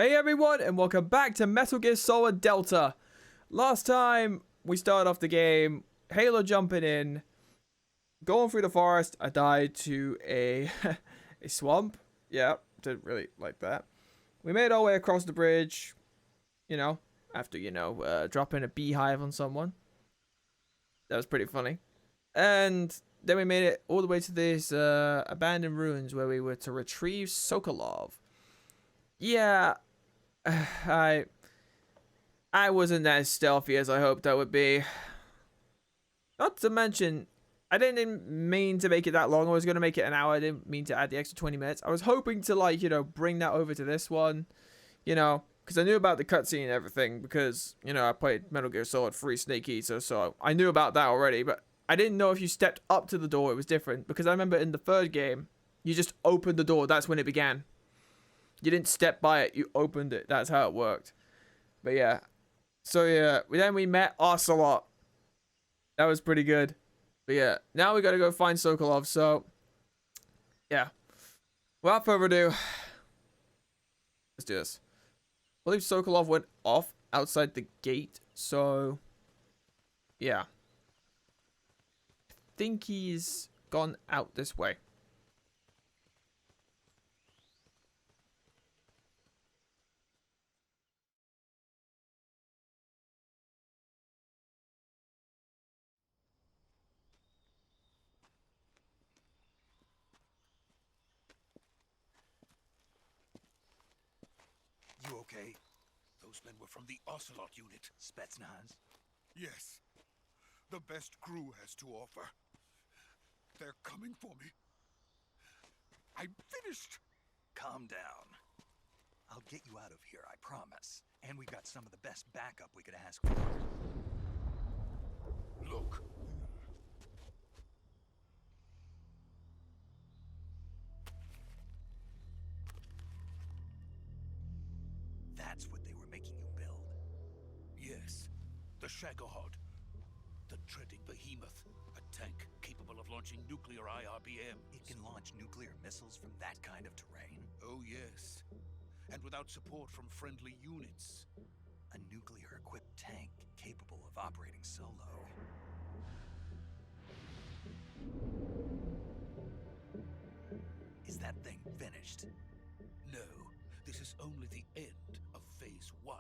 Hey everyone, and welcome back to Metal Gear Solid Delta. Last time we started off the game, Halo jumping in, going through the forest. I died to a a swamp. Yeah, didn't really like that. We made our way across the bridge, after dropping a beehive on someone. That was pretty funny. And then we made it all the way to these abandoned ruins where we were to retrieve Sokolov. Yeah, I wasn't as stealthy as I hoped I would be. Not to mention, I didn't mean to make it that long. I was going to make it an hour. I didn't mean to add the extra 20 minutes. I was hoping to, bring that over to this one, because I knew about the cutscene and everything, because, I played Metal Gear Solid 3 Snake Eater, so I knew about that already, but I didn't know if you stepped up to the door, it was different, because I remember in the third game, you just opened the door. That's when it began. You didn't step by it, you opened it. That's how it worked. But yeah. So yeah, then we met Ocelot. That was pretty good. But yeah, now we gotta go find Sokolov, so yeah. Without further ado, let's do this. I believe Sokolov went off outside the gate, so yeah. I think he's gone out this way. You okay? Those men were from the Ocelot unit. Spetsnaz? Yes. The best crew has to offer. They're coming for me. I'm finished. Calm down. I'll get you out of here, I promise. And we got some of the best backup we could ask for. Look. That's what they were making you build. Yes. The Shagohod. The treading behemoth. A tank capable of launching nuclear IRBM. It can launch nuclear missiles from that kind of terrain? Oh, yes. And without support from friendly units. A nuclear-equipped tank capable of operating solo. Is that thing finished? No. This is only the end of Phase 1.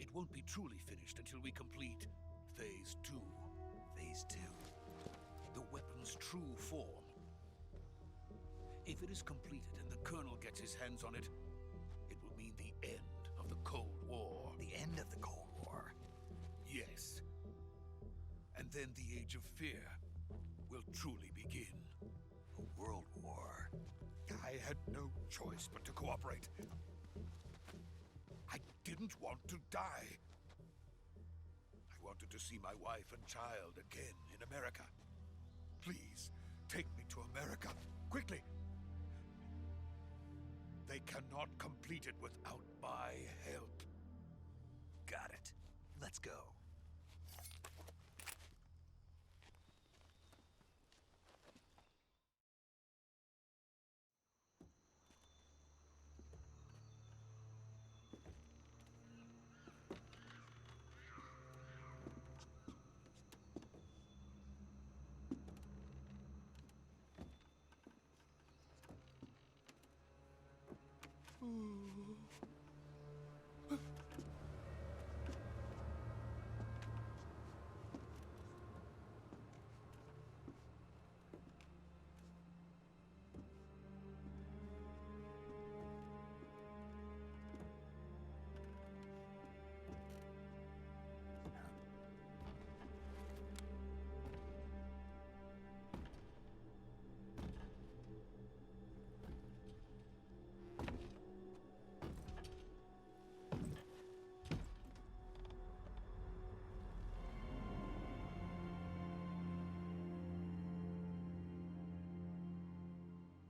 It won't be truly finished until we complete Phase 2. Phase 2? The weapon's true form. If it is completed and the Colonel gets his hands on it, it will mean the end of the Cold War. The end of the Cold War? Yes. And then the Age of Fear will truly begin. A world war? I had no choice but to cooperate. I didn't want to die. I wanted to see my wife and child again in America. Please, take me to America, quickly. They cannot complete it without my help. Got it. Let's go.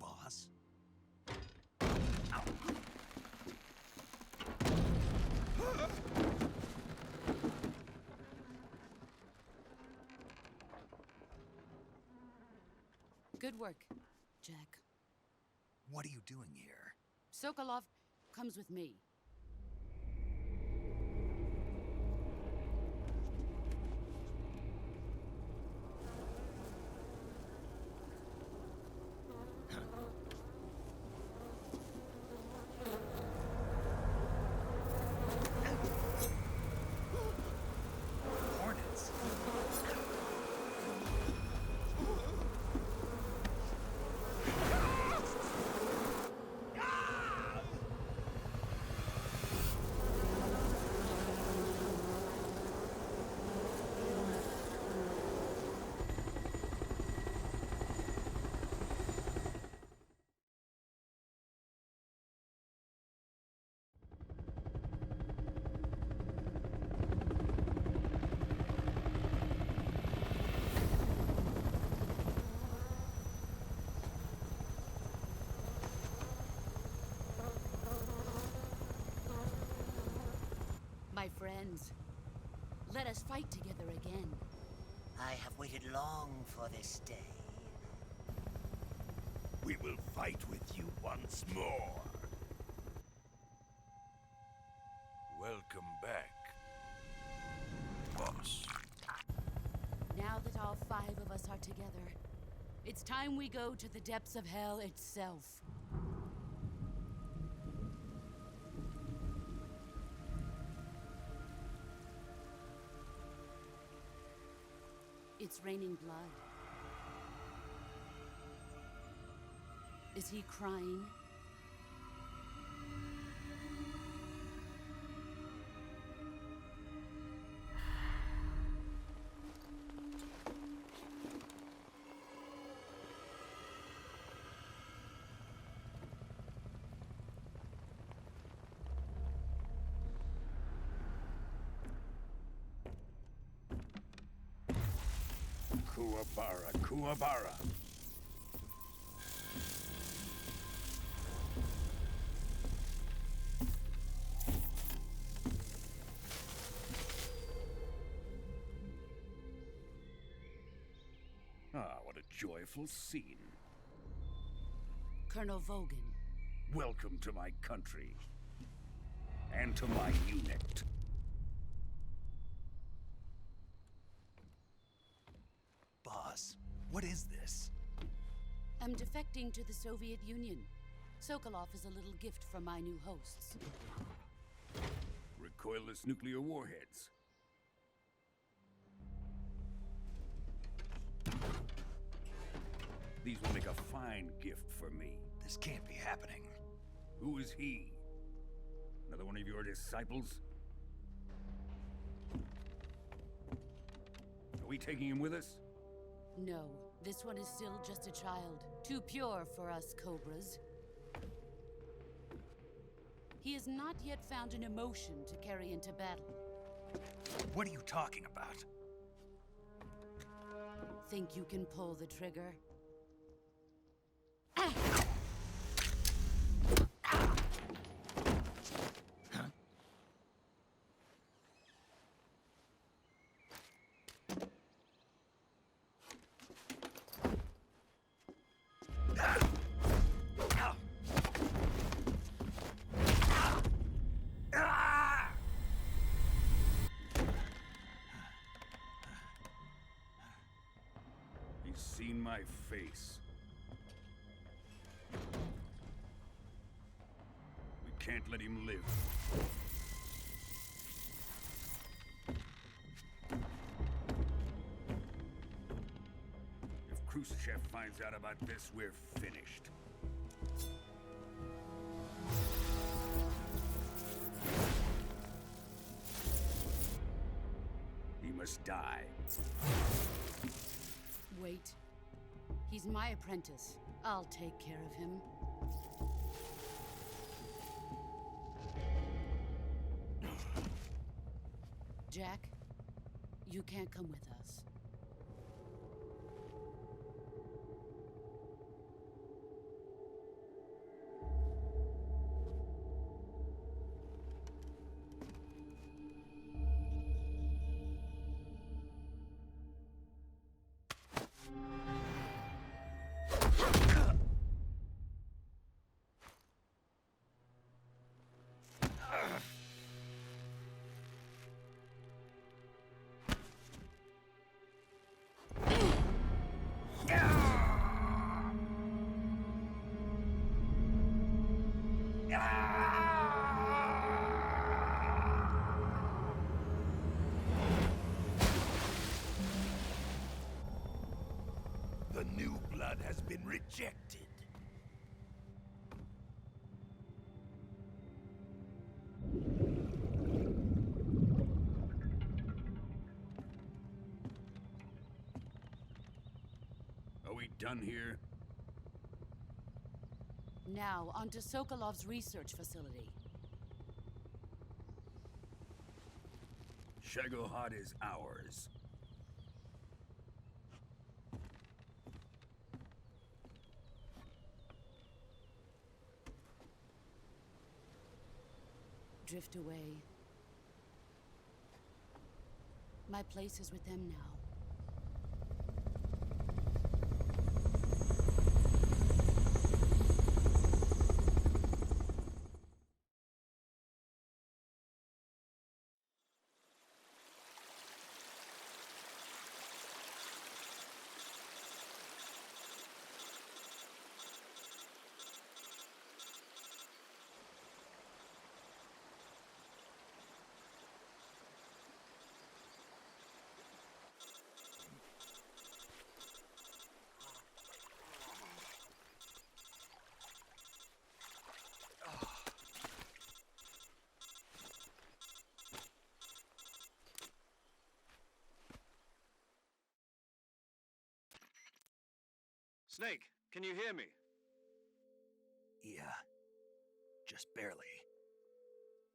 Boss? Ow. Good work, Jack. What are you doing here? Sokolov comes with me. Hornets. My friends, let us fight together again. I have waited long for this day. We will fight with you once more. Welcome back, boss. Now that all 5 of us are together, it's time we go to the depths of hell itself. It's raining blood. Is he crying? Kuwabara, Kuwabara. Ah, what a joyful scene. Colonel Vogan. Welcome to my country. And to my unit. Boss, what is this? I'm defecting to the Soviet Union. Sokolov is a little gift from my new hosts. Recoilless nuclear warheads. These will make a fine gift for me. This can't be happening. Who is he? Another one of your disciples? Are we taking him with us? No, this one is still just a child. Too pure for us Cobras. He has not yet found an emotion to carry into battle. What are you talking about? Think you can pull the trigger? He's seen my face. We can't let him live. If Khrushchev finds out about this, we're finished. He must die. Wait. He's my apprentice. I'll take care of him. Jack, you can't come with us. Rejected. Are we done here? Now, onto Sokolov's research facility. Shagohod is ours. Drift away. My place is with them now. Snake, can you hear me? Yeah. Just barely.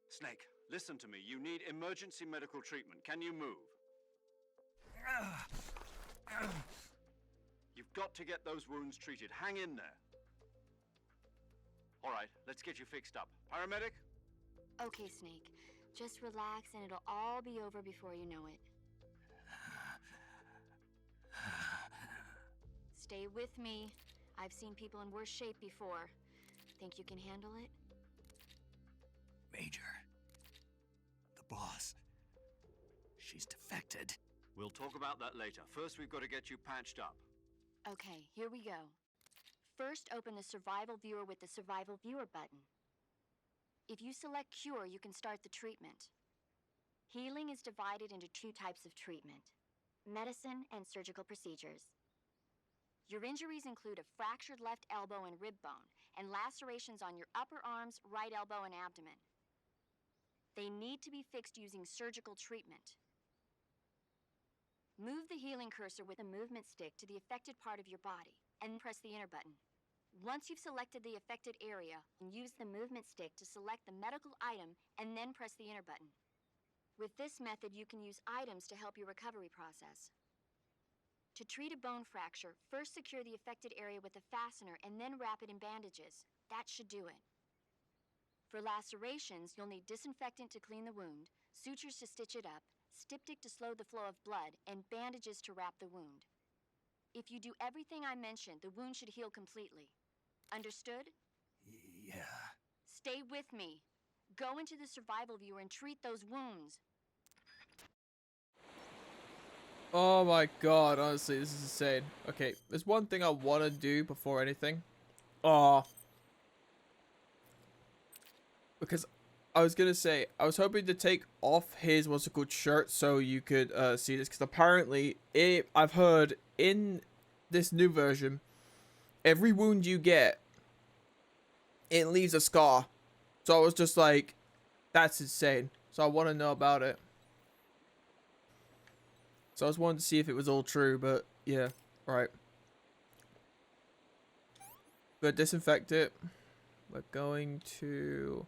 Snake, listen to me. You need emergency medical treatment. Can you move? You've got to get those wounds treated. Hang in there. All right, let's get you fixed up. Paramedic? Okay, Snake. Just relax and it'll all be over before you know it. Stay with me. I've seen people in worse shape before. Think you can handle it? Major. The boss. She's defected. We'll talk about that later. First, we've got to get you patched up. Okay, here we go. First, open the Survival Viewer with the Survival Viewer button. If you select Cure, you can start the treatment. Healing is divided into two types of treatment: medicine and surgical procedures. Your injuries include a fractured left elbow and rib bone, and lacerations on your upper arms, right elbow, and abdomen. They need to be fixed using surgical treatment. Move the healing cursor with a movement stick to the affected part of your body, and press the enter button. Once you've selected the affected area, use the movement stick to select the medical item, and then press the enter button. With this method, you can use items to help your recovery process. To treat a bone fracture, first secure the affected area with a fastener and then wrap it in bandages. That should do it. For lacerations, you'll need disinfectant to clean the wound, sutures to stitch it up, styptic to slow the flow of blood, and bandages to wrap the wound. If you do everything I mentioned, the wound should heal completely. Understood? Yeah. Stay with me. Go into the Survival Viewer and treat those wounds. Oh my god, honestly, this is insane. Okay, there's one thing I want to do before anything. Because I was gonna say, I was hoping to take off his, what's it called, shirt so you could see this. Because apparently, I've heard in this new version, every wound you get, it leaves a scar. So I was just like, that's insane. So I want to know about it. So I was wanting to see if it was all true, but yeah, right. Good, disinfect it. We're going to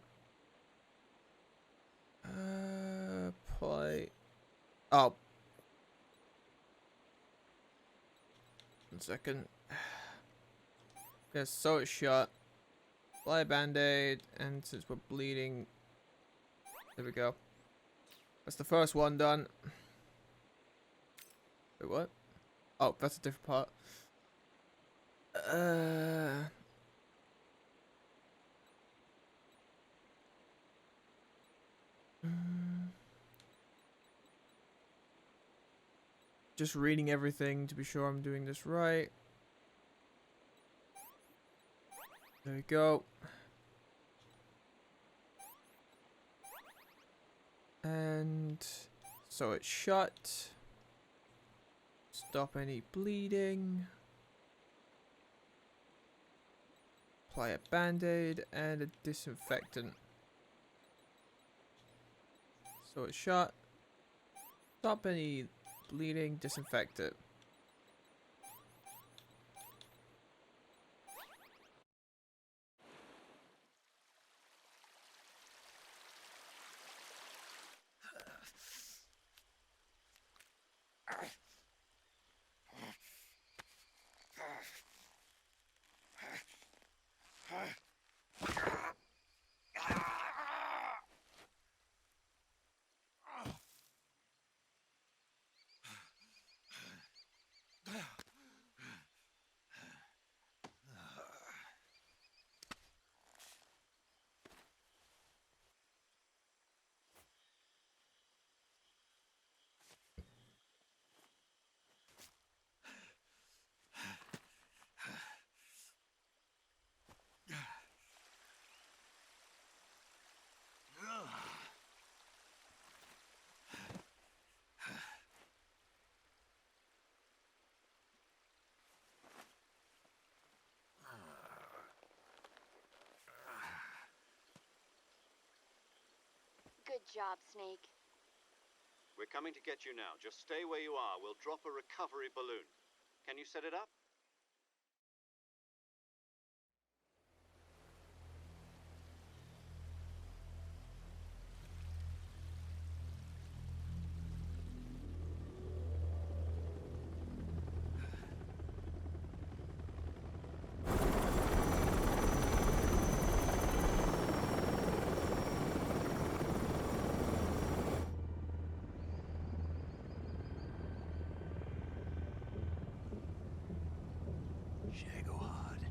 play. Oh, 1 second. Yes, so it's shut. Apply a band-aid, and since we're bleeding, there we go. That's the first one done. Wait, what? Oh, that's a different part. Just reading everything to be sure I'm doing this right. There we go. And so it's shut. Stop any bleeding. Apply a band-aid and a disinfectant. So it's shot. Stop any bleeding, disinfect it. Good job, Snake. We're coming to get you now. Just stay where you are. We'll drop a recovery balloon. Can you set it up? Shagohod.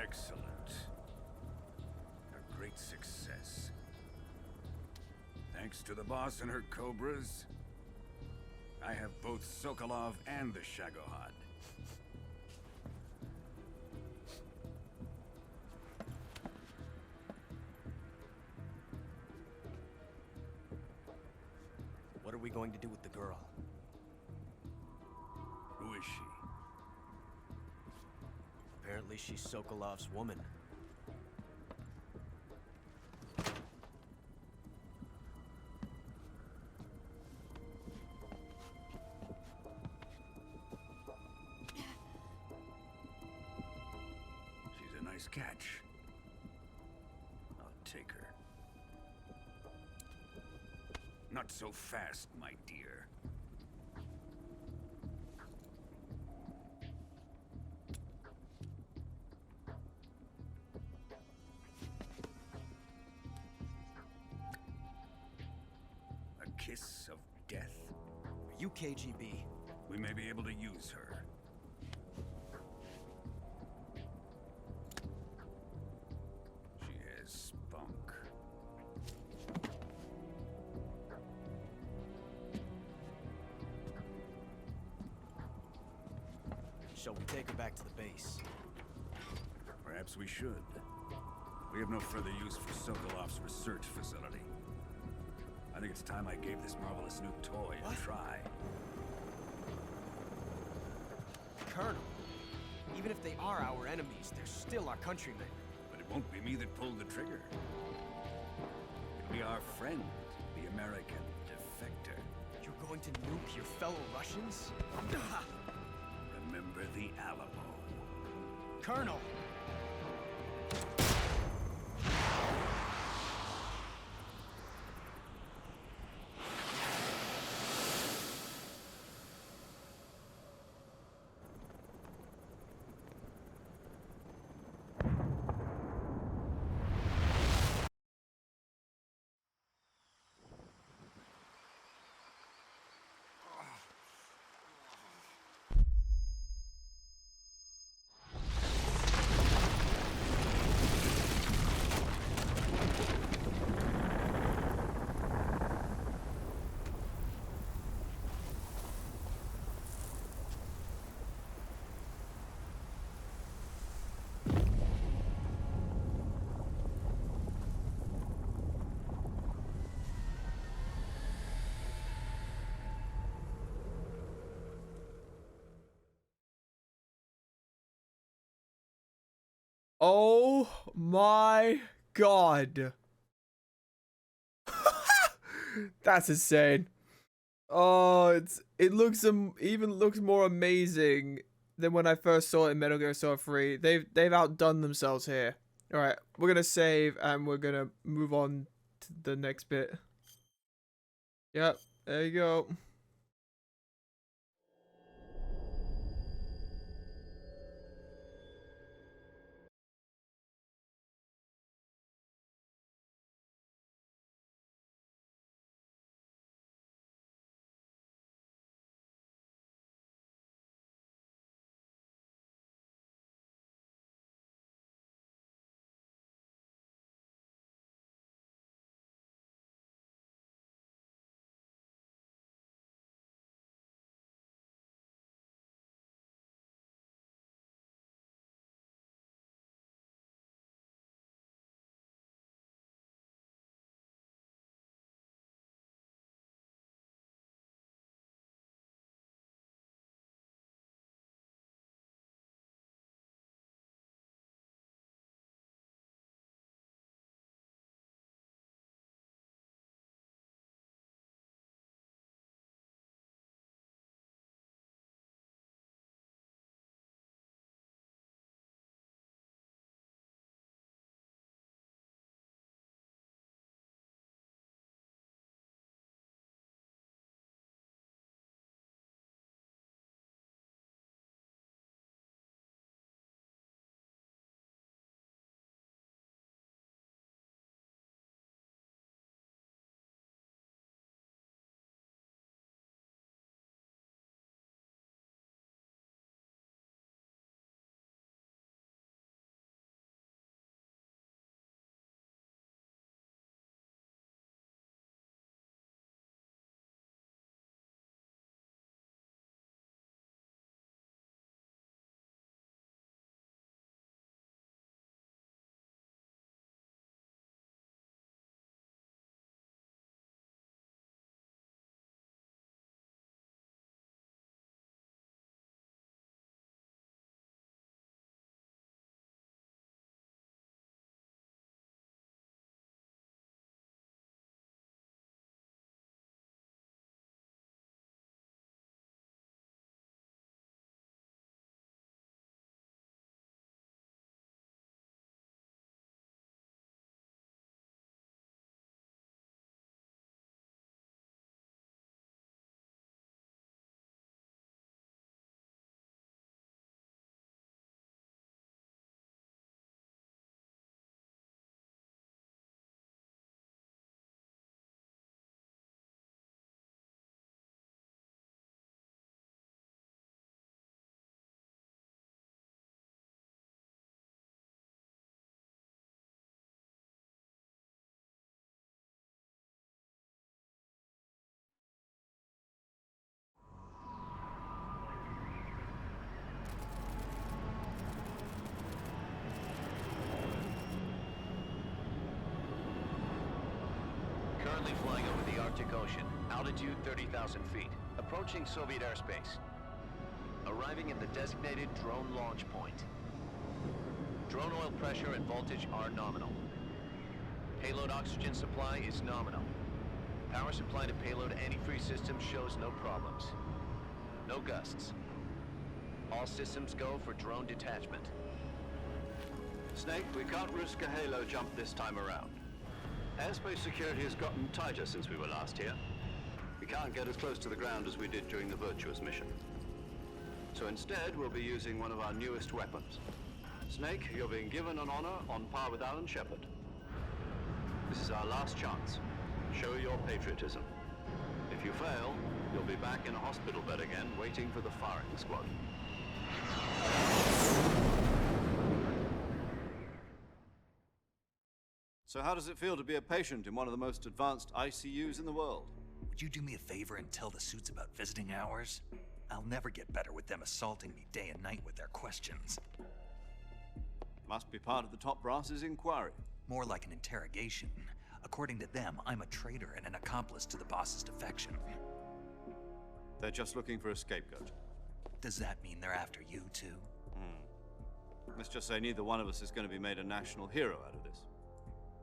Excellent. A great success. Thanks to the boss and her cobras, I have both Sokolov and the Shagohod. What are we going to do with the girl? Who is she? Apparently she's Sokolov's woman. She's a nice catch. I'll take her. Not so fast, my dear. A kiss of death. Are you KGB? We may be able to use her. She has spunk. Shall we take her back to the base? Perhaps we should. We have no further use for Sokolov's research facility. I think it's time I gave this marvelous new toy a try. Colonel, even if they are our enemies, they're still our countrymen. But it won't be me that pulled the trigger. It'll be our friend, the American defector. You're going to nuke your fellow Russians? Remember the Alamo. Colonel! Oh my god. That's insane. Oh, it looks even looks more amazing than when I first saw it in Metal Gear Solid 3. They've outdone themselves here. All right, we're gonna save and we're gonna move on to the next bit. Yep, there you go. Arctic Ocean. Altitude 30,000 feet. Approaching Soviet airspace. Arriving at the designated drone launch point. Drone oil pressure and voltage are nominal. Payload oxygen supply is nominal. Power supply to payload antifreeze system shows no problems. No gusts. All systems go for drone detachment. Snake, we can't risk a Halo jump this time around. Airspace security has gotten tighter since we were last here. We can't get as close to the ground as we did during the Virtuous mission. So instead, we'll be using one of our newest weapons. Snake, you're being given an honor on par with Alan Shepard. This is our last chance. Show your patriotism. If you fail, you'll be back in a hospital bed again, waiting for the firing squad. So how does it feel to be a patient in one of the most advanced ICUs in the world? Would you do me a favor and tell the suits about visiting hours? I'll never get better with them assaulting me day and night with their questions. Must be part of the top brass's inquiry. More like an interrogation. According to them, I'm a traitor and an accomplice to the boss's defection. They're just looking for a scapegoat. Does that mean they're after you, too? Let's just say neither one of us is going to be made a national hero out of this.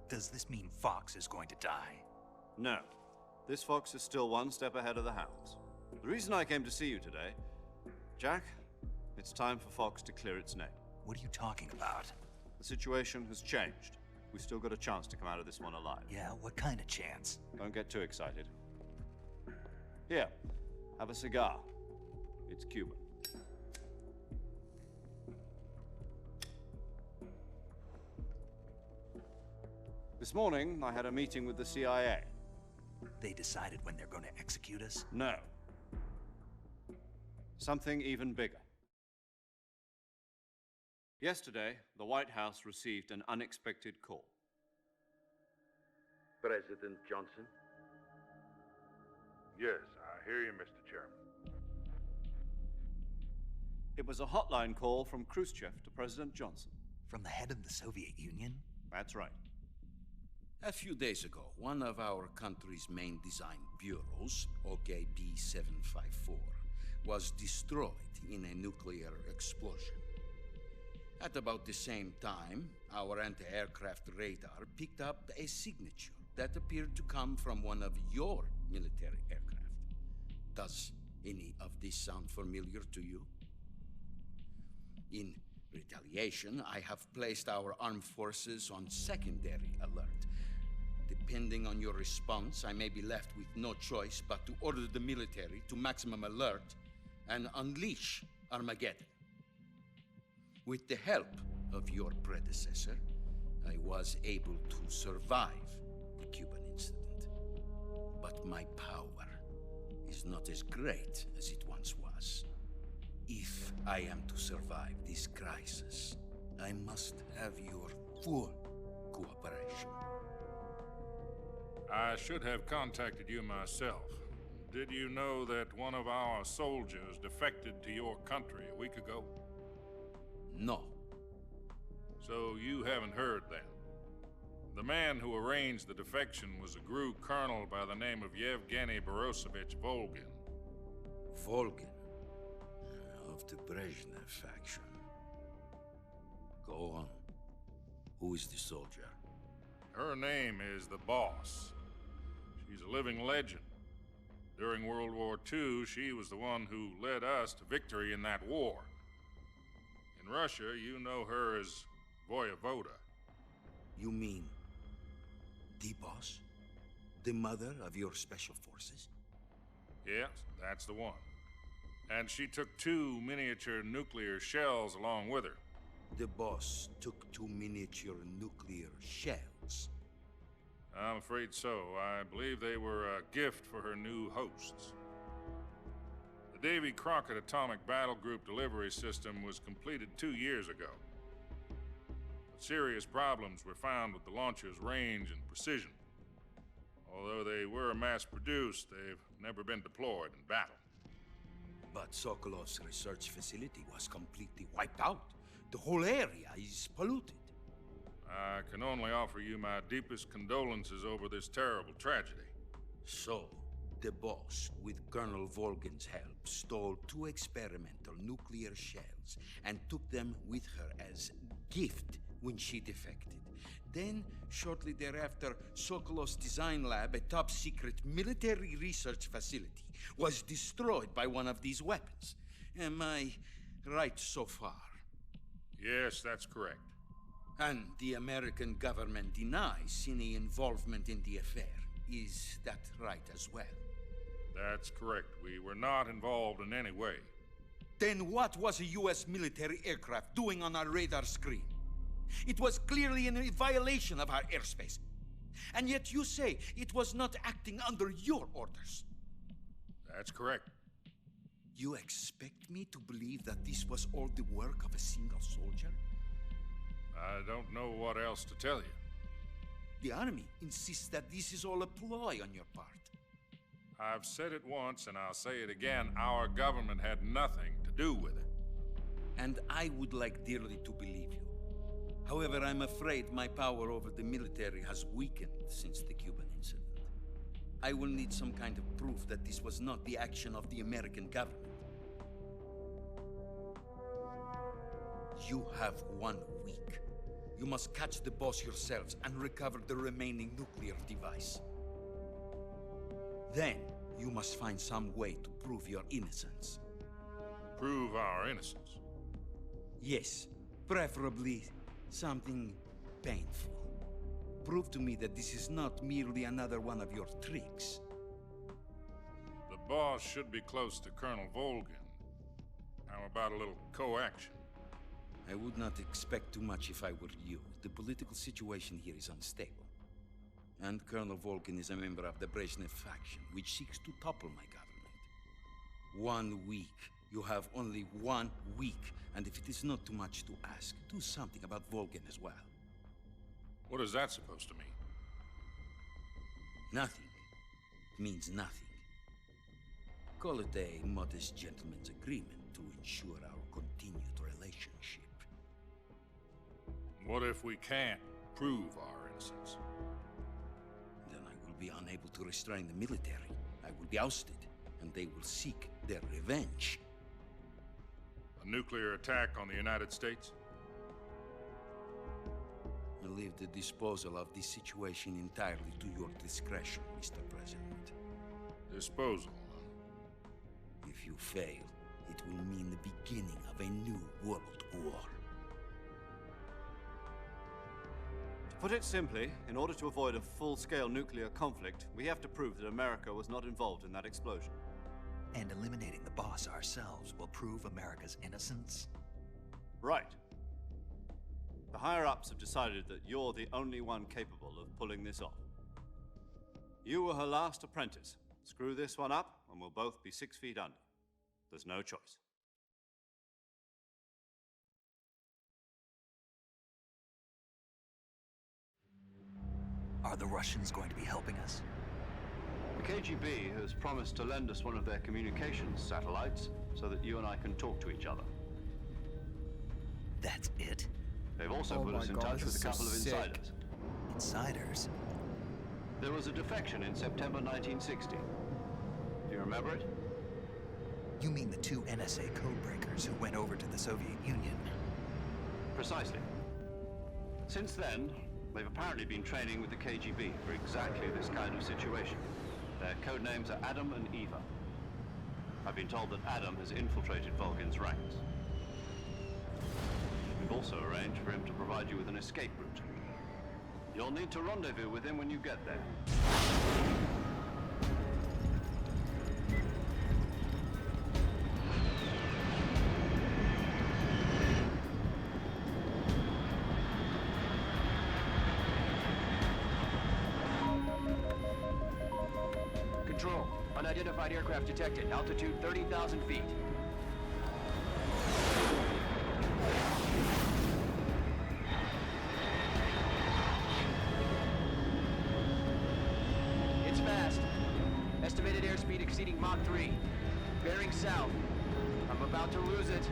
Does this mean Fox is going to die? No. This Fox is still one step ahead of the Hounds. The reason I came to see you today, Jack, it's time for Fox to clear its name. What are you talking about? The situation has changed. We've still got a chance to come out of this one alive. Yeah, what kind of chance? Don't get too excited. Here, have a cigar. It's Cuban. This morning, I had a meeting with the CIA. They decided when they're going to execute us? No. Something even bigger. Yesterday, the White House received an unexpected call. President Johnson? Yes, I hear you, Mr. Chairman. It was a hotline call from Khrushchev to President Johnson. From the head of the Soviet Union? That's right. A few days ago, one of our country's main design bureaus, OKB 754, was destroyed in a nuclear explosion. At about the same time, our anti-aircraft radar picked up a signature that appeared to come from one of your military aircraft. Does any of this sound familiar to you? In retaliation, I have placed our armed forces on secondary alert. Depending on your response, I may be left with no choice but to order the military to maximum alert and unleash Armageddon. With the help of your predecessor, I was able to survive the Cuban incident. But my power is not as great as it once was. If I am to survive this crisis, I must have your full cooperation. I should have contacted you myself. Did you know that one of our soldiers defected to your country a week ago? No. So you haven't heard then. The man who arranged the defection was a GRU colonel by the name of Yevgeny Borosovich Volgin. Volgin? Of the Brezhnev faction. Go on. Who is the soldier? Her name is the Boss. She's a living legend. During World War II, she was the one who led us to victory in that war. In Russia, you know her as Voyevoda. You mean the Boss? The mother of your special forces? Yes, that's the one. And she took 2 miniature nuclear shells along with her. The Boss took 2 miniature nuclear shells. I'm afraid so. I believe they were a gift for her new hosts. The Davy Crockett Atomic Battle Group delivery system was completed 2 years ago. But serious problems were found with the launcher's range and precision. Although they were mass-produced, they've never been deployed in battle. But Sokolov's research facility was completely wiped out. The whole area is polluted. I can only offer you my deepest condolences over this terrible tragedy. So, the boss, with Colonel Volgin's help, stole 2 experimental nuclear shells and took them with her as gift when she defected. Then, shortly thereafter, Sokolov's design lab, a top-secret military research facility, was destroyed by one of these weapons. Am I right so far? Yes, that's correct. And the American government denies any involvement in the affair. Is that right as well? That's correct. We were not involved in any way. Then what was a U.S. military aircraft doing on our radar screen? It was clearly in a violation of our airspace. And yet you say it was not acting under your orders. That's correct. You expect me to believe that this was all the work of a single soldier? I don't know what else to tell you. The Army insists that this is all a ploy on your part. I've said it once and I'll say it again. Our government had nothing to do with it. And I would like dearly to believe you. However, I'm afraid my power over the military has weakened since the Cuban incident. I will need some kind of proof that this was not the action of the American government. You have 1 week. You must catch the boss yourselves and recover the remaining nuclear device. Then, you must find some way to prove your innocence. Prove our innocence? Yes, preferably something painful. Prove to me that this is not merely another one of your tricks. The boss should be close to Colonel Volgin. How about a little co-action? I would not expect too much if I were you. The political situation here is unstable. And Colonel Volgin is a member of the Brezhnev faction, which seeks to topple my government. 1 week. You have only 1 week. And if it is not too much to ask, do something about Volgin as well. What is that supposed to mean? Nothing. It means nothing. Call it a modest gentleman's agreement to ensure our continued relationship. What if we can't prove our innocence? Then I will be unable to restrain the military. I will be ousted, and they will seek their revenge. A nuclear attack on the United States? I leave the disposal of this situation entirely to your discretion, Mr. President. Disposal, huh? If you fail, it will mean the beginning of a new world war. To put it simply, in order to avoid a full-scale nuclear conflict, we have to prove that America was not involved in that explosion. And eliminating the boss ourselves will prove America's innocence? Right. The higher-ups have decided that you're the only one capable of pulling this off. You were her last apprentice. Screw this one up, and we'll both be 6 feet under. There's no choice. Are the Russians going to be helping us? The KGB has promised to lend us one of their communications satellites so that you and I can talk to each other. That's it? They've also put us in touch with a couple of insiders. Insiders? There was a defection in September 1960. Do you remember it? You mean the 2 NSA codebreakers who went over to the Soviet Union? Precisely. Since then, they've apparently been training with the KGB for exactly this kind of situation. Their codenames are Adam and Eva. I've been told that Adam has infiltrated Volgin's ranks. We've also arranged for him to provide you with an escape route. You'll need to rendezvous with him when you get there. Control. Unidentified aircraft detected. Altitude 30,000 feet. It's fast. Estimated airspeed exceeding Mach 3. Bearing south. I'm about to lose it.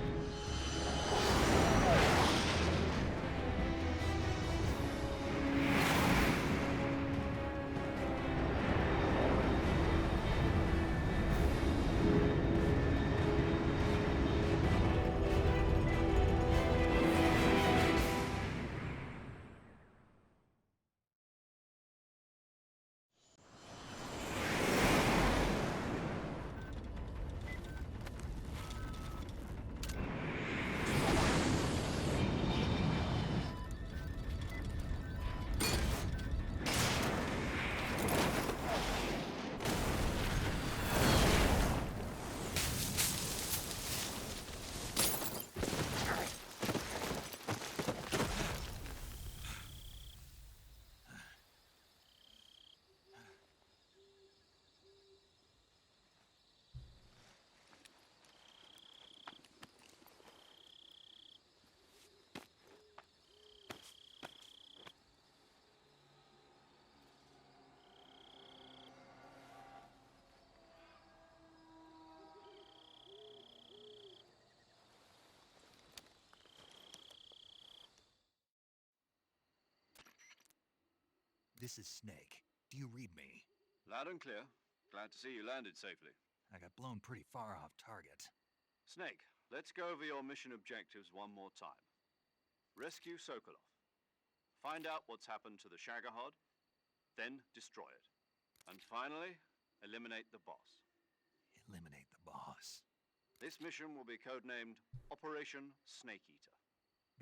This is Snake. Do you read me? Loud and clear. Glad to see you landed safely. I got blown pretty far off target. Snake, let's go over your mission objectives one more time. Rescue Sokolov. Find out what's happened to the Shagohod, then destroy it. And finally, eliminate the boss. Eliminate the boss. This mission will be codenamed Operation Snake Eater.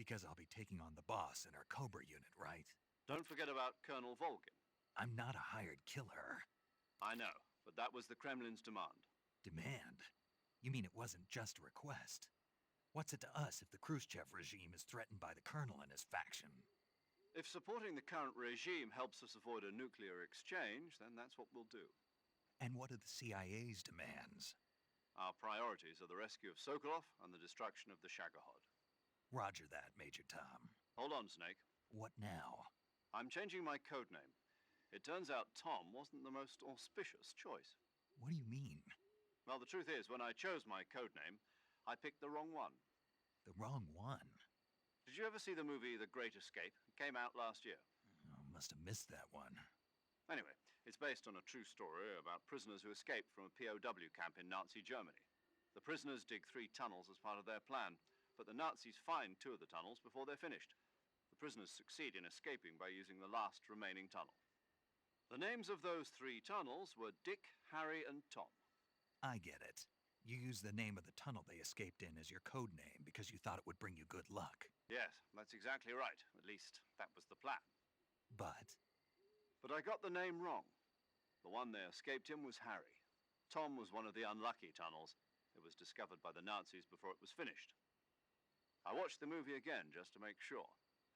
Because I'll be taking on the boss in our Cobra unit, right? Don't forget about Colonel Volgin. I'm not a hired killer. I know, but that was the Kremlin's demand. Demand? You mean it wasn't just a request? What's it to us if the Khrushchev regime is threatened by the Colonel and his faction? If supporting the current regime helps us avoid a nuclear exchange, then that's what we'll do. And what are the CIA's demands? Our priorities are the rescue of Sokolov and the destruction of the Shagohod. Roger that, Major Tom. Hold on, Snake. What now? I'm changing my codename. It turns out Tom wasn't the most auspicious choice. What do you mean? Well, the truth is, when I chose my codename, I picked the wrong one. The wrong one? Did you ever see the movie The Great Escape? It came out last year. Oh, must have missed that one. Anyway, it's based on a true story about prisoners who escaped from a POW camp in Nazi Germany. The prisoners dig 3 tunnels as part of their plan, but the Nazis find 2 of the tunnels before they're finished. The prisoners succeed in escaping by using the last remaining tunnel. The names of those 3 tunnels were Dick, Harry, and Tom. I get it. You used the name of the tunnel they escaped in as your code name because you thought it would bring you good luck. Yes, that's exactly right. At least, that was the plan. But I got the name wrong. The one they escaped in was Harry. Tom was one of the unlucky tunnels. It was discovered by the Nazis before it was finished. I watched the movie again just to make sure.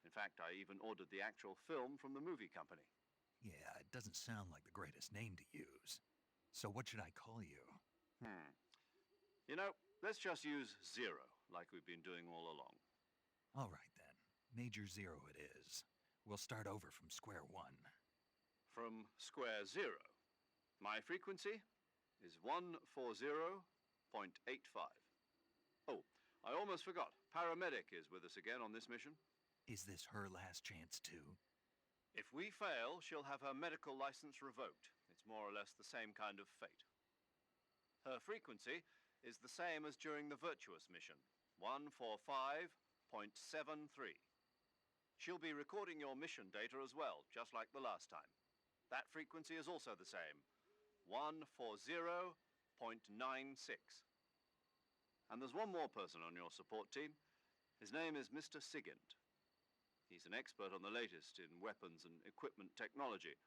In fact, I even ordered the actual film from the movie company. yeah, it doesn't sound like the greatest name to use. So what should I call you? You know, let's just use Zero, like we've been doing all along. All right then. Major Zero it is. We'll start over from square one. From square 0. My frequency is 140.85. Oh, I almost forgot. Paramedic is with us again on this mission. Is this her last chance too? If we fail, she'll have her medical license revoked. It's more or less the same kind of fate. Her frequency is the same as during the Virtuous mission, 145.73. She'll be recording your mission data as well, just like the last time. That frequency is also the same, 140.96. And there's one more person on your support team. His name is Mr. Sigint. He's an expert on the latest in weapons and equipment technology.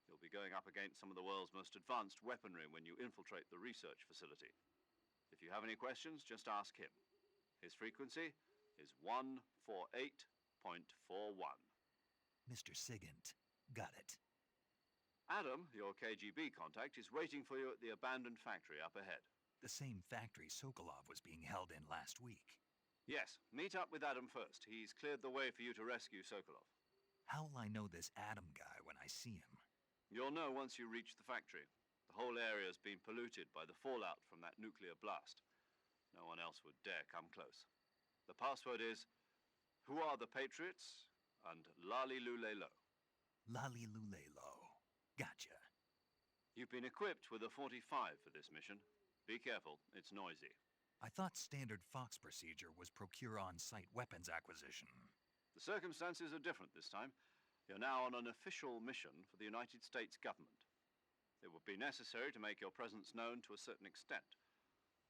You'll be going up against some of the world's most advanced weaponry when you infiltrate the research facility. If you have any questions, just ask him. His frequency is 148.41. Mr. Sigint. Got it. Adam, your KGB contact, is waiting for you at the abandoned factory up ahead. The same factory Sokolov was being held in last week. Yes, meet up with Adam first. He's cleared the way for you to rescue Sokolov. How will I know this Adam guy when I see him? You'll know once you reach the factory. The whole area's been polluted by the fallout from that nuclear blast. No one else would dare come close. The password is, "Who are the Patriots?" and Lali Lule Lo. Lali Lule Lo. Gotcha. You've been equipped with a 45 for this mission. Be careful, it's noisy. I thought standard Fox procedure was procure on-site weapons acquisition. The circumstances are different this time. You're now on an official mission for the United States government. It would be necessary to make your presence known to a certain extent,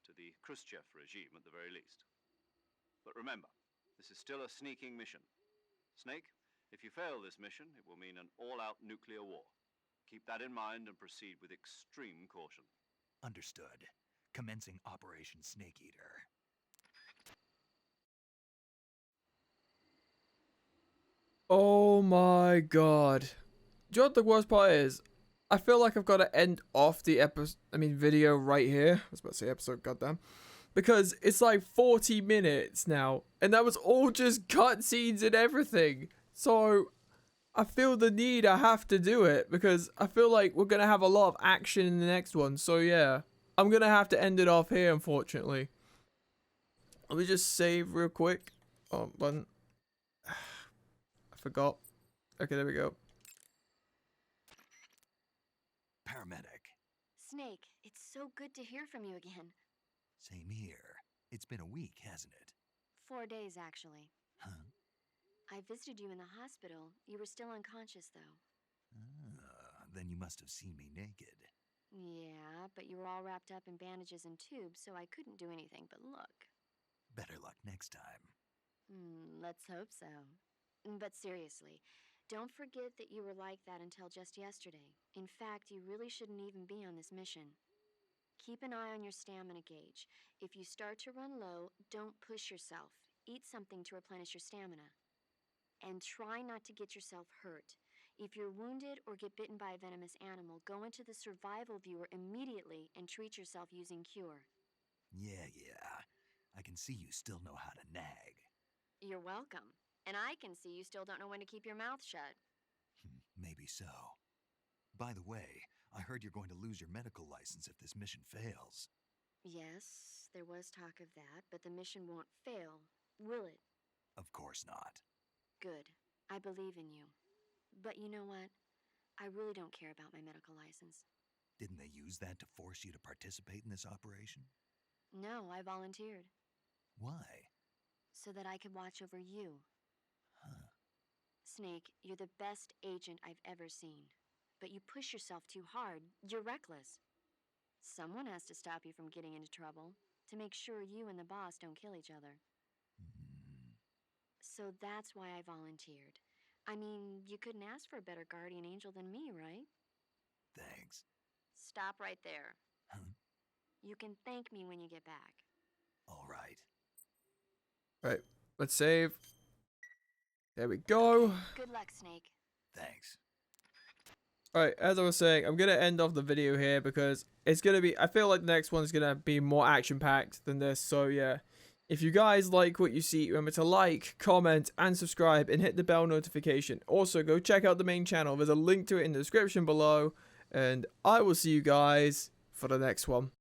to the Khrushchev regime at the very least. But remember, this is still a sneaking mission. Snake, if you fail this mission, it will mean an all-out nuclear war. Keep that in mind and proceed with extreme caution. Understood. Commencing Operation Snake Eater. Oh my god. Do you know what the worst part is? I feel like I've got to end off the video right here. I was about to say episode, goddamn. Because it's like 40 minutes now. And that was all just cutscenes and everything. So I feel the need, I have to do it. Because I feel like we're going to have a lot of action in the next one. So yeah. I'm going to have to end it off here, unfortunately. Let me just save real quick. Oh, button. I forgot. Okay, there we go. paramedic. Snake, it's so good to hear from you again. Same here. It's been a week, hasn't it? 4 days, actually. Huh? I visited you in the hospital. You were still unconscious, though. Then you must have seen me naked. Yeah, but you were all wrapped up in bandages and tubes, so I couldn't do anything but look. Better luck next time. Let's hope so. But seriously, don't forget that you were like that until just yesterday. In fact, you really shouldn't even be on this mission. Keep an eye on your stamina gauge. If you start to run low, don't push yourself. Eat something to replenish your stamina. And try not to get yourself hurt. If you're wounded or get bitten by a venomous animal, go into the survival viewer immediately and treat yourself using Cure. Yeah. I can see you still know how to nag. You're welcome. And I can see you still don't know when to keep your mouth shut. Maybe so. By the way, I heard you're going to lose your medical license if this mission fails. Yes, there was talk of that, but the mission won't fail, will it? Of course not. Good. I believe in you. But you know what? I really don't care about my medical license. Didn't they use that to force you to participate in this operation? No, I volunteered. Why? So that I could watch over you. Huh. Snake, you're the best agent I've ever seen. But you push yourself too hard. You're reckless. Someone has to stop you from getting into trouble, to make sure you and the boss don't kill each other. So that's why I volunteered. I mean, you couldn't ask for a better guardian angel than me, right? Thanks. Stop right there. Huh? You can thank me when you get back. All right. Right, let's save. There we go. Good luck, Snake. Thanks. Alright, as I was saying, I'm going to end off the video here because it's going to be, I feel like the next one's going to be more action-packed than this, so yeah. If you guys like what you see, remember to like, comment, and subscribe, and hit the bell notification. Also, go check out the main channel. There's a link to it in the description below, and I will see you guys for the next one.